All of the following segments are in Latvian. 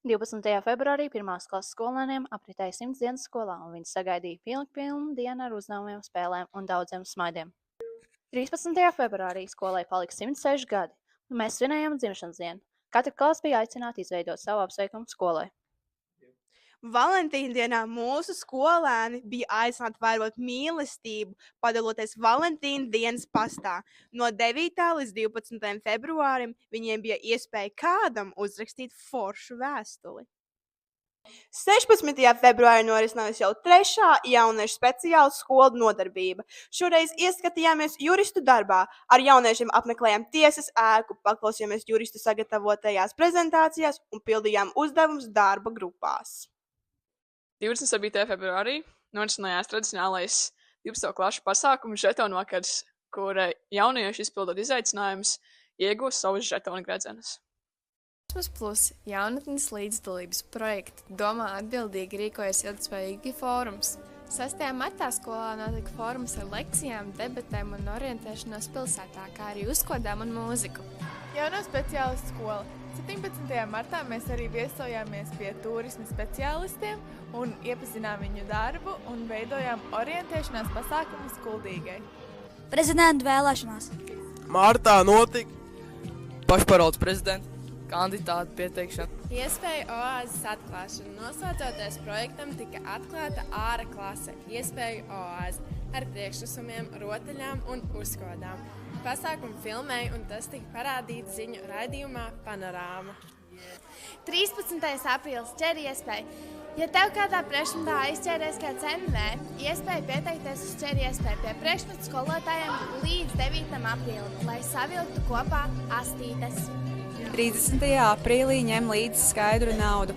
12. februārī 1. klases skolēniem apritēja 100 dienas skolā, un viņi sagaidīja pilnu dienu ar uzdevumiem, spēlēm un daudziem smaidiem. 13. februārī skolai palika 106 gadi, un mēs svinējām dzimšanas dienu. Katra klase bija aicināta izveidot savu apsveikumu skolai. Valentīna dienā mūsu skolēni bija aicināti vērot mīlestību, padaloties Valentīna dienas pastā. No 9. līdz 12. februārim viņiem bija iespēja kādam uzrakstīt foršu vēstuli. 16. februārī norisinājās jau 3. jauniešu speciāla skolu nodarbība. Šoreiz ieskatījāmies juristu darbā. Ar jauniešiem apmeklējām tiesas ēku, paklausījāmies juristu sagatavotajās prezentācijās un pildījām uzdevumus darba grupās. 27. februārī norisinājās tradicionālais 12. klašu pasākums žetonu vakars, kur jaunieši izpildot izaicinājumus iegūst savus žetonu gredzenus. Plus jaunatnes līdzdalības projekta Domā atbildīgi rīkojas ilgtspējīgi fórums. 6. martā skolā notika fórums ar lekcijām, debatēm un orientēšanos pilsētā, kā arī uzkodām un mūziku. Jauno speciālistu skola. 17. martā mēs arī viesojāmies pie turisma speciālistiem un iepazinām viņu darbu un veidojām orientēšanās pasākumus Kuldīgai. Prezidenta vēlēšanās. Martā notika pašpārvaldes prezidenta kandidātu pieteikšana. Iespēja oāzes atklāšana. Nosaucoties projektam, tika atklāta āra klase Iespēju oāze ar priekšnesumiem, rotaļām un uzkodām. Pasākumu filmēja un tas tika parādīts ziņu raidījumā Panorāma. 13. aprīlis ķer iespēju. Ja tev kādā priekšmetā aizķēries kāds NV, iespēja pieteikties uz ķer iespēju pie priekšmetu skolotājiem līdz 9. aprīlim, lai savilktu kopā astītes. 30. aprīlī ņem līdzi skaidru naudu,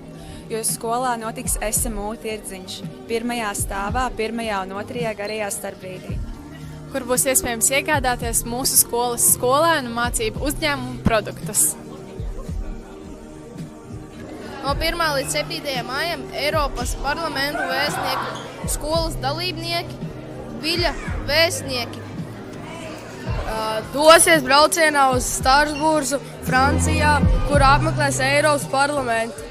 jo skolā notiks SMU tirdziņš 1. stāvā, 1. un 2. garajā starpbrīdī, kur būs iespējams iegādāties mūsu skolas skolēnu mācību uzņēmumu produktus. No 1. līdz 7. maijam Eiropas parlamentu vēstnieku skolas dalībnieki, Viļa vēstnieki, dosies braucienā uz Strasbūru, Francijā, kur apmeklēs Eiropas parlamentu.